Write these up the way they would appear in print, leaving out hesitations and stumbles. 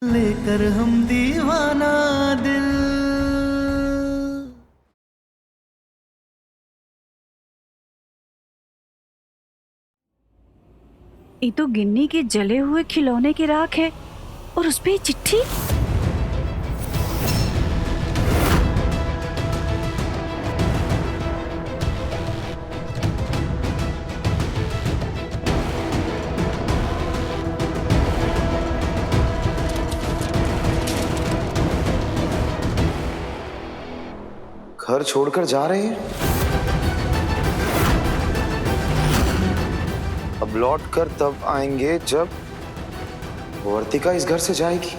लेकर हम दीवाना दिल। ये तो गिन्नी के जले हुए खिलौने की राख है और उस पे चिट्ठी। घर छोड़कर जा रहे हैं? अब लौट कर तब आएंगे जब वर्तिका इस घर से जाएगी।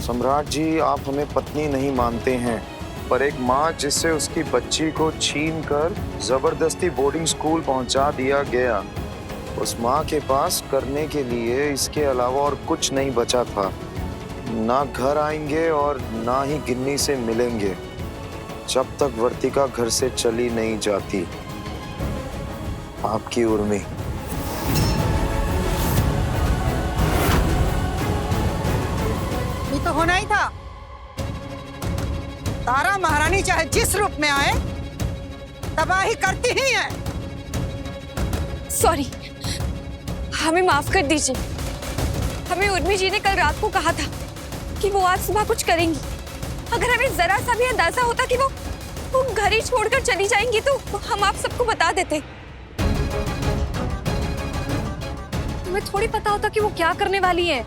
सम्राट जी, आप हमें पत्नी नहीं मानते हैं, पर एक माँ जिससे उसकी बच्ची को छीन कर जबरदस्ती बोर्डिंग स्कूल पहुंचा दिया गया, उस माँ के पास करने के लिए इसके अलावा और कुछ नहीं बचा था। ना घर आएंगे और ना ही गिन्नी से मिलेंगे जब तक वर्तिका घर से चली नहीं जाती। आपकी उर्मी। ये तो होना ही था। तारा महारानी चाहे जिस रूप में आए तबाही करती ही है। सॉरी, हमें माफ कर दीजिए। हमें उर्मी जी ने कल रात को कहा था कि वो आज सुबह कुछ करेंगी। अगर हमें जरा सा भी अंदाजा होता कि वो घर ही छोड़कर चली जाएंगी तो हम आप सबको बता देते। तुम्हें थोड़ी पता होता कि वो क्या करने वाली है,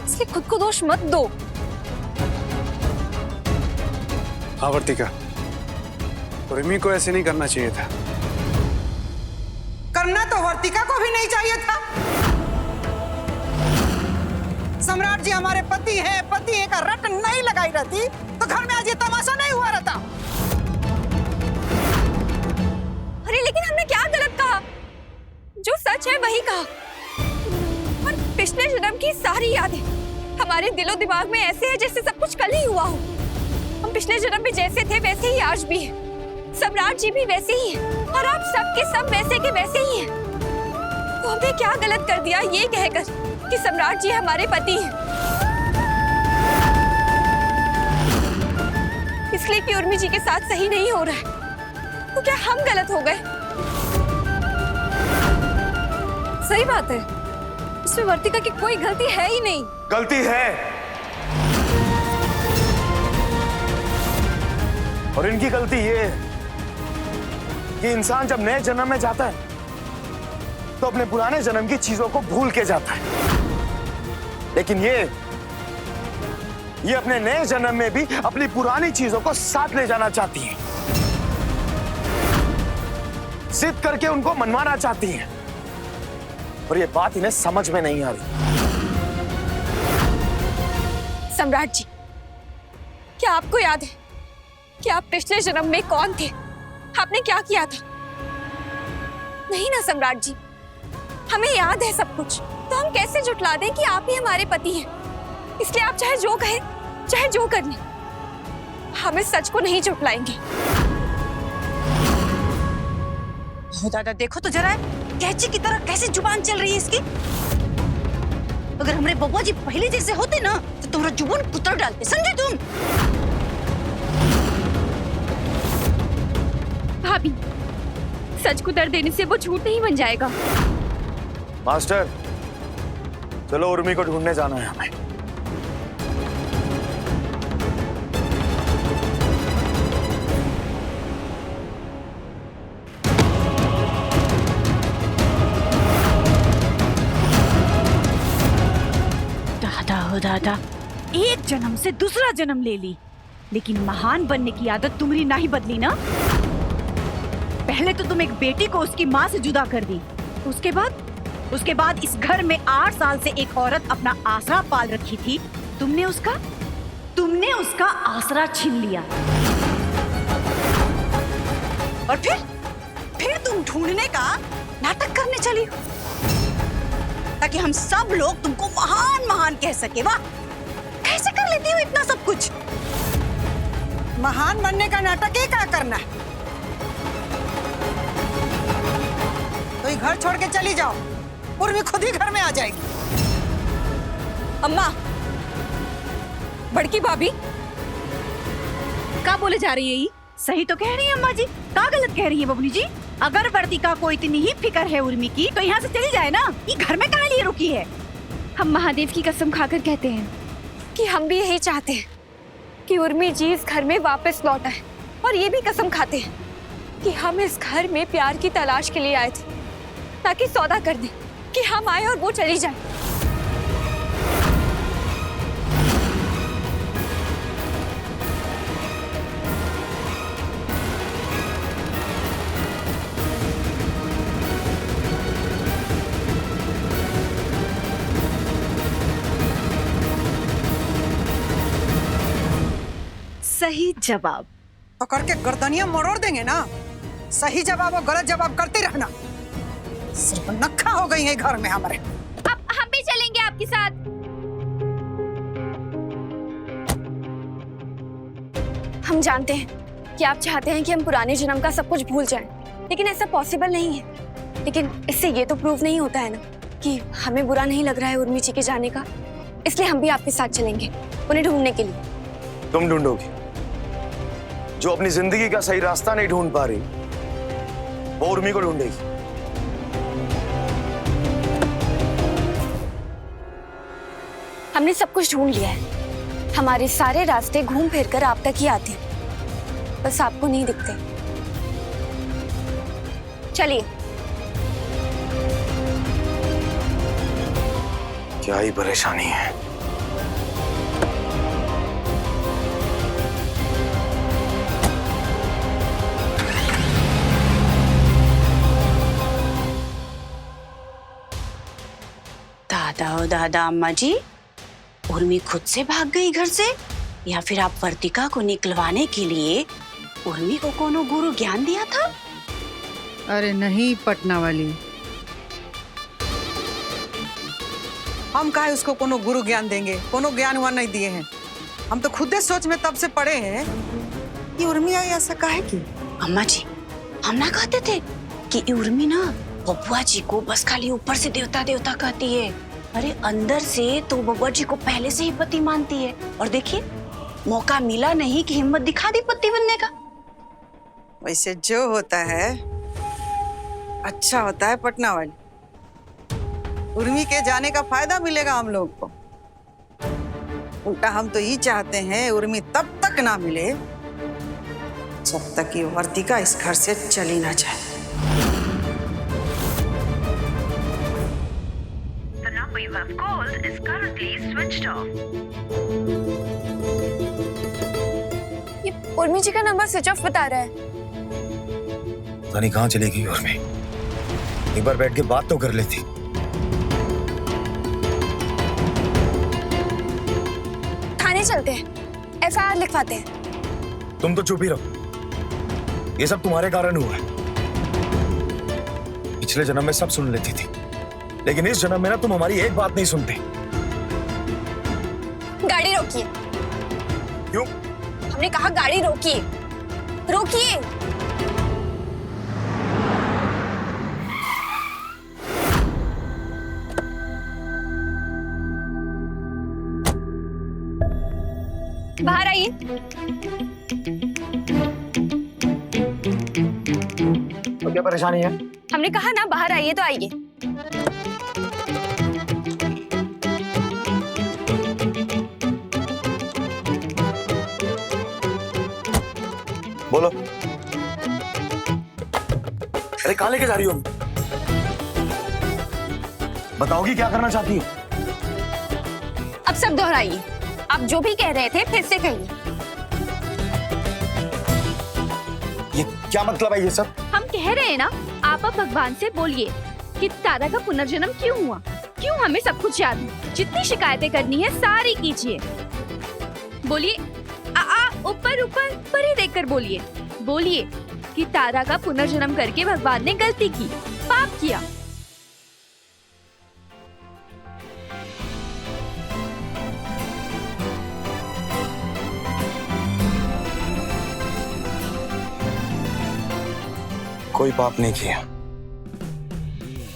इसलिए खुद को दोष मत दो। हाँ वर्तिका, उर्मी को ऐसे नहीं करना चाहिए था। करना तो वर्तिका को भी नहीं चाहिए था। सम्राट जी हमारे पति है का रट नहीं लगाई रहती तो घर में आज ये तमाशा नहीं हुआ रहता। अरे लेकिन हमने क्या गलत कहा? जो सच है वही कहा। और पिछले जन्म की सारी यादें हमारे दिलो दिमाग में ऐसे है जैसे सब कुछ कल ही हुआ हो। हम पिछले जन्म में जैसे थे वैसे ही आज भी हैं। सम्राट जी भी वैसे ही हैं और आप सब के सब वैसे के वैसे ही हैं। तो हमने क्या गलत कर दिया ये कहकर कि सम्राट जी हमारे पति हैं, इसलिए कि उर्मी जी के साथ सही नहीं हो रहा है। तो क्या हम गलत हो गए? सही बात है, इसमें वर्तिका की कोई गलती है ही नहीं। गलती है, और इनकी गलती ये है कि इंसान जब नए जन्म में जाता है तो अपने पुराने जन्म की चीजों को भूल के जाता है, लेकिन ये अपने नए जन्म में भी अपनी पुरानी चीजों को साथ ले जाना चाहती है, जिद करके उनको मनवाना चाहती है, और ये बात इन्हें समझ में नहीं आ रही। सम्राट जी, क्या आपको याद है कि आप पिछले जन्म में कौन थे? आपने क्या किया था? नहीं ना सम्राट जी, हमें याद है सब कुछ। तो हम कैसे झुठला दें कि आप ही हमारे पति हैं? इसलिए आप चाहे जो कहें, चाहे जो कर लें, हम इस सच को नहीं झुठलाएंगे। दादा देखो तो जरा, कैची की तरह कैसे जुबान चल रही है इसकी। अगर हमारे बब्बा जी पहले जैसे होते ना तो तुम्हारा जुबान कुतर डालते, समझे तुम? भाभी, सच को दर्द देने से वो झूठ नहीं बन जाएगा। मास्टर, चलो उर्मी को ढूंढने जाना है हमें। दादा हो दादा, एक जन्म से दूसरा जन्म ले ली, लेकिन महान बनने की आदत तुम्हारी नहीं बदली ना। पहले तो तुम एक बेटी को उसकी माँ से जुदा कर दी, उसके बाद इस घर में 8 साल से एक औरत अपना आसरा पाल रखी थी, तुमने उसका आसरा छीन लिया। और फिर तुम ढूंढने का नाटक करने चली हो ताकि हम सब लोग तुमको महान महान कह सके। वाह, कैसे कर लेती हो इतना सब कुछ? महान बनने का नाटक ही क्या करना है? तो ये घर छोड़ के चली जाओ, उर्मी खुद ही घर में आ जाएगी। अम्मा, बड़की भाभी, क्या बोले जा रही है ये? सही तो कह रही है अम्मा जी, क्या गलत कह रही है बबली जी? अगर वर्तिका को इतनी ही फिक्र है उर्मी की तो यहाँ से चली जाए ना, ये घर में कहाँ लिए रुकी है? हम महादेव की कसम खाकर कहते हैं कि हम भी यही चाहते हैं कि उर्मी जी इस घर में वापस लौट आए, और ये भी कसम खाते हैं कि हम इस घर में प्यार की तलाश के लिए आए थे, ताकि सौदा कर दें कि हम आए और वो चली जाए। सही जवाब। पकड़ के गर्दनियां मरोड़ देंगे ना। सही जवाब और गलत जवाब करते रहना। सिर्फ नक्खा हो गई है घर में हमारे। अब हम भी चलेंगे आपके साथ। हम जानते हैं कि आप चाहते हैं कि हम पुराने जन्म का सब कुछ भूल जाएं, लेकिन ऐसा पॉसिबल नहीं है। लेकिन इससे ये तो प्रूव नहीं होता है ना कि हमें बुरा नहीं लग रहा है उर्मी जी के जाने का। इसलिए हम भी आपके साथ चलेंगे उन्हें ढूंढने के लिए। तुम ढूंढोगी? जो अपनी जिंदगी का सही रास्ता नहीं ढूंढ पा रही, वो उर्मी को ढूंढेगी। हमने सब कुछ ढूंढ लिया है। हमारे सारे रास्ते घूम फिर कर आप तक ही आते हैं, बस आपको नहीं दिखते। चलिए। क्या ही परेशानी है। दादा ओ दादा, अम्मा जी, उर्मी खुद से भाग गई घर से, या फिर आप वर्तिका को निकलवाने के लिए उर्मी को कोनो गुरु ज्ञान दिया था? अरे नहीं पटना वाली, हम काहे उसको कोनो गुरु ज्ञान देंगे? कोनो ज्ञान हुआ नहीं दिए हैं। हम तो खुद सोच में तब से पड़े हैं कि उर्मी आई ऐसा काहे की। अम्मा जी, हम ना कहते थे कि उर्मी ना बबुआ जी को बस खाली ऊपर से देवता देवता कहती है, अरे अंदर से तो बबुआ जी को पहले से ही पति मानती है। और देखिए, मौका मिला नहीं कि हिम्मत दिखा दी पति बनने का। वैसे जो होता है अच्छा होता है पटना वाली। उर्मी के जाने का फायदा मिलेगा हम लोग को। उल्टा हम तो ये चाहते हैं उर्मी तब तक ना मिले जब तक ये वर्तिका इस घर से चली ना जाए। The number you have called is currently switched off. ये उर्मी जी का नंबर स्विच ऑफ बता रहा है। पता नहीं कहाँ चली गई उर्मी। एक बार बैठ के बात तो कर लेती। थाने चलते हैं, एफआईआर लिखवाते हैं। तुम तो चुप ही रहो। ये सब तुम्हारे कारण हुआ है। पिछले जन्म में सब सुन लेती थी, लेकिन इस जन्म में ना तुम हमारी एक बात नहीं सुनते। गाड़ी रोकिए। क्यों? हमने कहा गाड़ी रोकिए, रोकिए। बाहर आइए। तो क्या परेशानी है? हमने कहा ना बाहर आइए तो आइए। बोलो। अरे कहाँ लेके जा रही हो? बताओगी क्या करना चाहती हो? अब सब दोहराइए। आप जो भी कह रहे थे फिर से कहिए। ये क्या मतलब है ये सब? हम कह रहे हैं ना, आप अब भगवान से बोलिए कि तारा का पुनर्जन्म क्यों हुआ, क्यों हमें सब कुछ याद है। जितनी शिकायतें करनी है सारी कीजिए। बोलिए, ऊपर ऊपर ऊपर ही देखकर बोलिए। बोलिए कि तारा का पुनर्जन्म करके भगवान ने गलती की, पाप किया। कोई पाप नहीं किया,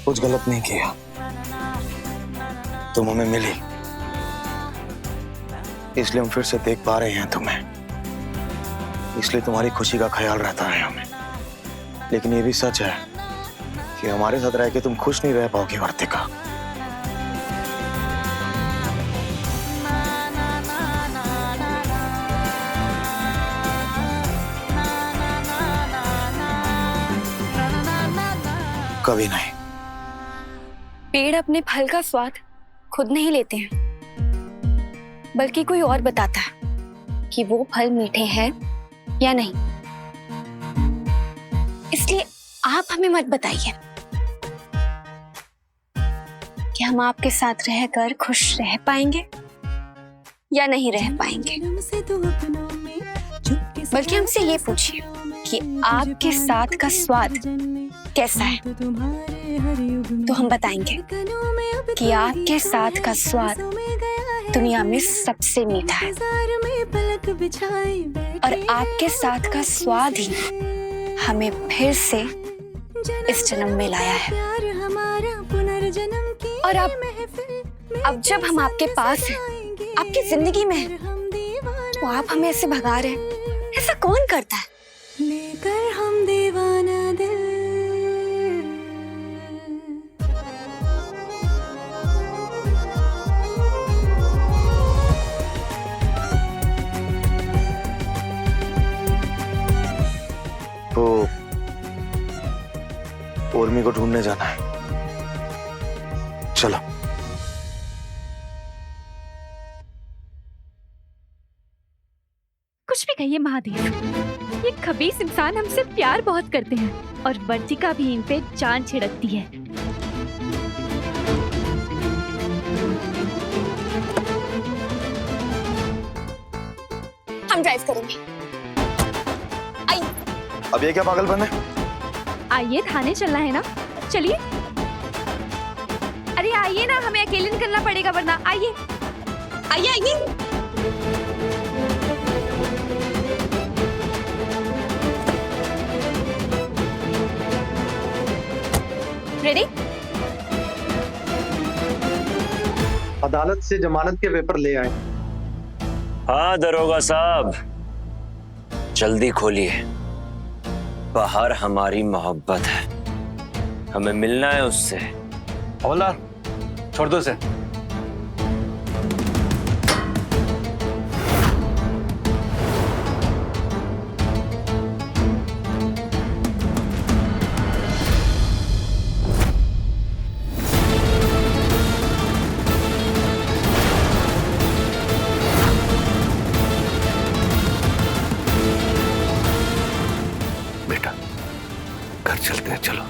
कुछ गलत नहीं किया। तुम हमें मिली, इसलिए हम फिर से देख पा रहे हैं तुम्हें, इसलिए तुम्हारी खुशी का ख्याल रहता है हमें। लेकिन ये भी सच है कि हमारे साथ रह के तुम खुश नहीं रह पाओगी वर्तिका। कभी नहीं। पेड़ अपने फल का स्वाद खुद नहीं लेते हैं, बल्कि कोई और बताता है कि वो फल मीठे हैं या नहीं। इसलिए आप हमें मत बताइए कि हम आपके साथ रहकर खुश रह पाएंगे या नहीं रह पाएंगे, बल्कि हमसे ये पूछिए कि आपके साथ का स्वाद कैसा है, तो हम बताएंगे कि आपके साथ का स्वाद दुनिया में सबसे मीठा है और आपके साथ का स्वाद ही हमें फिर से इस जन्म में लाया है। और अब जब हम आपके पास हैं, आपकी जिंदगी में हैं, तो आप हमें ऐसे भगा रहे हैं, ऐसा कौन करता है? लेकर हम दीवाना दिल। तो उर्मी को ढूंढने जाना है, चलो। कुछ भी कहिए महादेव, ये खबीस इंसान हमसे प्यार बहुत करते हैं और वर्तिका भी इन पे जान छिड़कती है। हम ड्राइव करेंगे। अब ये क्या पागलपन है? आइए, थाने चलना है ना, चलिए। अरे आइए ना, हमें अकेले निकलना पड़ेगा वरना। आइए आइए आइए। रेडी? अदालत से जमानत के पेपर ले आए। हाँ दरोगा साहब, जल्दी खोलिए। बाहर हमारी मोहब्बत है, हमें मिलना है उससे। हवलदार, छोड़ दो उसे। बेटा, घर चलते हैं, चलो।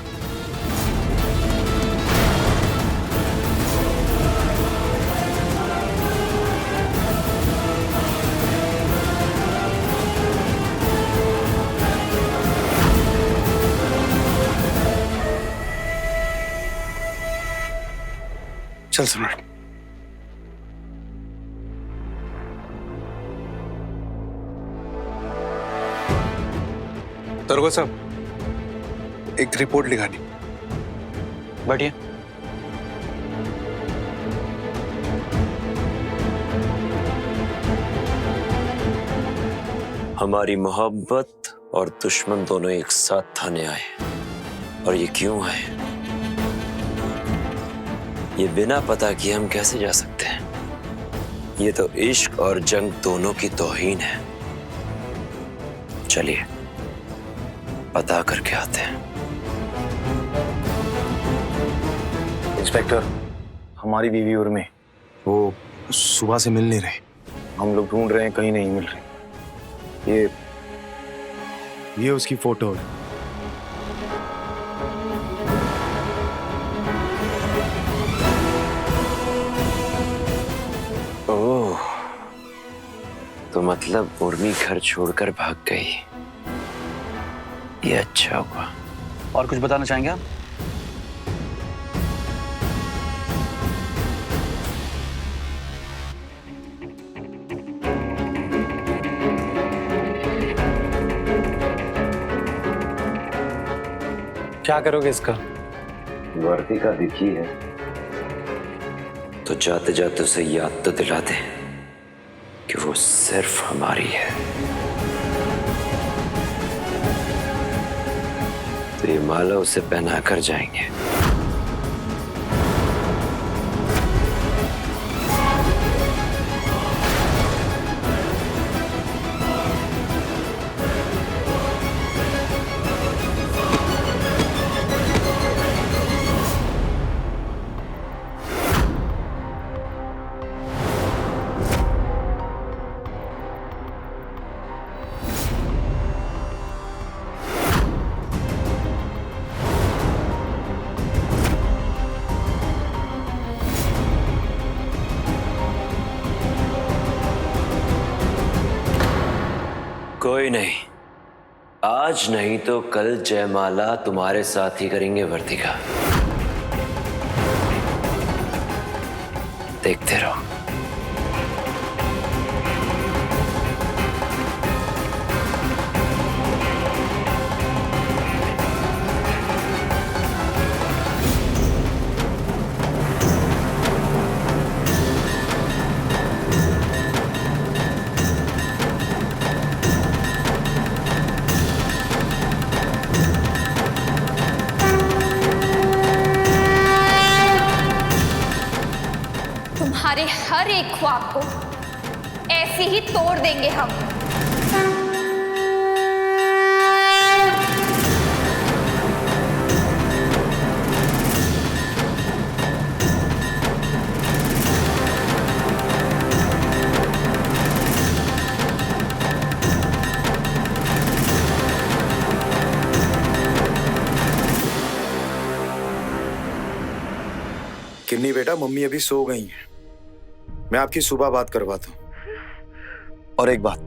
चल सम्राट। दरोगा साहब, एक रिपोर्ट लिखानी। बैठिए। हमारी मोहब्बत और दुश्मन दोनों एक साथ थाने आए, और ये क्यों आए? ये बिना पता किए हम कैसे जा सकते हैं? ये तो इश्क और जंग दोनों की तौहीन है। चलिए पता करके आते हैं। इंस्पेक्टर, हमारी बीवी उर्मी, वो सुबह से मिल नहीं रही। हम लोग ढूंढ रहे हैं, कहीं नहीं मिल रही। ये उसकी फोटो है। ओह, तो मतलब उर्मी घर छोड़कर भाग गई। ये अच्छा हुआ। और कुछ बताना चाहेंगे आप? क्या करोगे इसका? वर्तिका दिखी है तो जाते जाते उसे याद तो दिला दे कि वो सिर्फ हमारी है। तो ये माला उसे पहना कर जाएंगे। कोई नहीं, आज नहीं तो कल जयमाला तुम्हारे साथ ही करेंगे वर्तिका। देखते रहो। तुम्हारे हर एक ख्वाब को ऐसे ही तोड़ देंगे हम। किन्नी बेटा, मम्मी अभी सो गई हैं। मैं आपकी सुबह बात करवाता हूँ। और एक बात,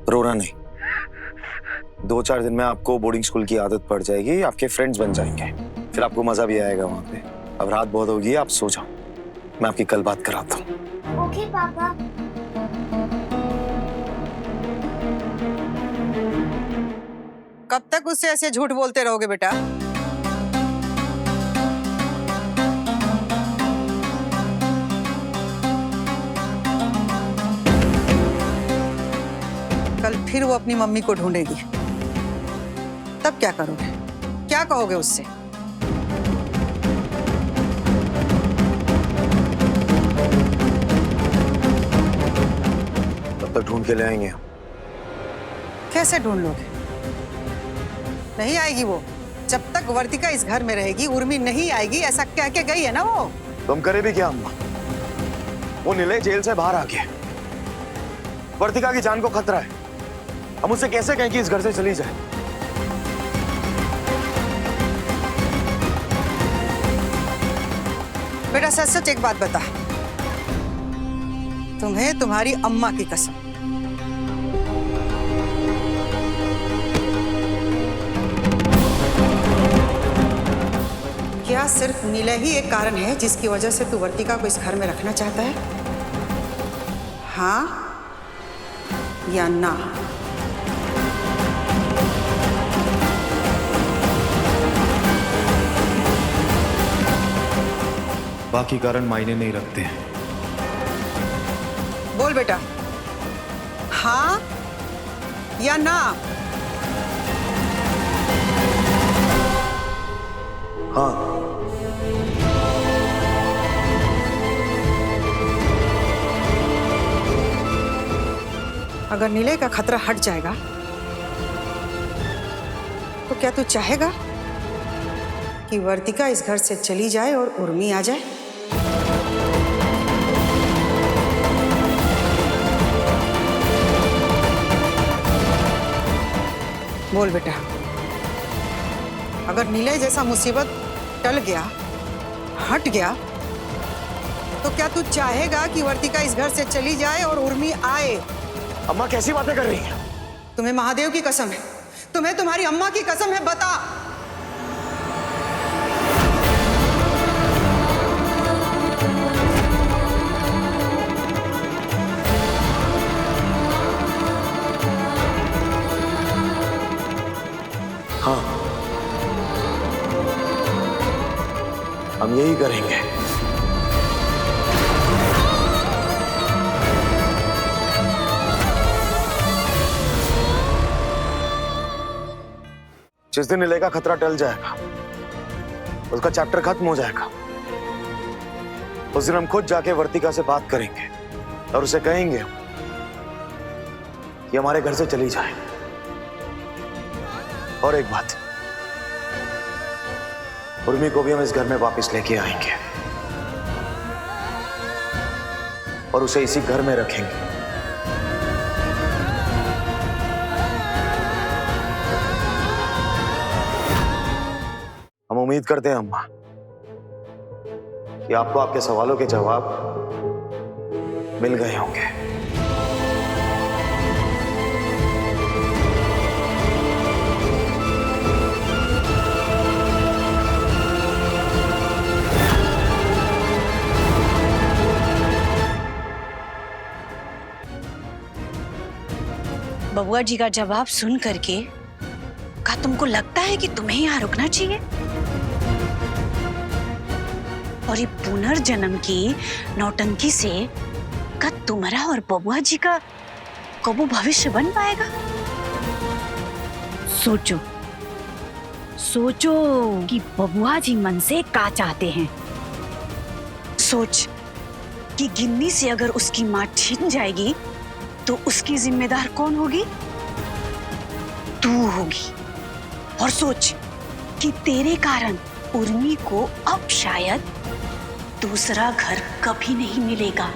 रोना नहीं। 2-4 दिन में आपको बोर्डिंग स्कूल की आदत पड़ जाएगी, आपके फ्रेंड्स बन जाएंगे, फिर आपको मजा भी आएगा वहां पे। अब रात बहुत होगी, आप सो जाओ, मैं आपकी कल बात कराता हूँ। ओके पापा। कब तक उससे ऐसे झूठ बोलते रहोगे बेटा? कल फिर वो अपनी मम्मी को ढूंढेगी, तब क्या करोगे? क्या कहोगे उससे? तब तक ढूंढ के ले आएंगे। कैसे ढूंढ लोगे? नहीं आएगी वो। जब तक वर्तिका इस घर में रहेगी, उर्मी नहीं आएगी, ऐसा कह के गई है ना वो। तो हम करे भी क्या अम्मा? वो निलय जेल से बाहर आ गया, वर्तिका की जान को खतरा है। हम उससे कैसे कहें कि इस घर से चली जाए? बेटा सच सच एक बात बता, तुम्हें तुम्हारी अम्मा की कसम, क्या सिर्फ नीला ही एक कारण है जिसकी वजह से तू वर्तिका को इस घर में रखना चाहता है? हाँ या ना? बाकी कारण मायने नहीं रखते हैं। बोल बेटा, हाँ या ना? हाँ। अगर नीले का खतरा हट जाएगा तो क्या तू चाहेगा कि वर्तिका इस घर से चली जाए और उर्मी आ जाए? बोल बेटा, अगर नीले जैसा मुसीबत टल गया, हट गया, तो क्या तू चाहेगा कि वर्तिका इस घर से चली जाए और उर्मी आए? अम्मा कैसी बातें कर रही हैं? तुम्हें महादेव की कसम है, तुम्हें तुम्हारी अम्मा की कसम है, बता। हाँ। हम यही करेंगे। जिस दिन निलय का खतरा टल जाएगा, उसका चैप्टर खत्म हो जाएगा, उस दिन हम खुद जाके वर्तिका से बात करेंगे और उसे कहेंगे कि हमारे घर से चली जाए। और एक बात, उर्मी को भी हम इस घर में वापस लेके आएंगे और उसे इसी घर में रखेंगे। हम उम्मीद करते हैं अम्मा कि आपको आपके सवालों के जवाब मिल गए होंगे। बबुआ जी का जवाब सुन करके क्या तुमको लगता है कि तुम्हें यहाँ रुकना चाहिए? और ये पुनर्जन्म की नौटंकी से क्या तुम्हारा और बबुआ जी का कबू भविष्य बन पाएगा? सोचो सोचो कि बबुआ जी मन से क्या चाहते हैं। सोच कि गिन्नी से अगर उसकी माँ छीन जाएगी तो उसकी जिम्मेदार कौन होगी? तू होगी। और सोच कि तेरे कारण उर्मी को अब शायद दूसरा घर कभी नहीं मिलेगा।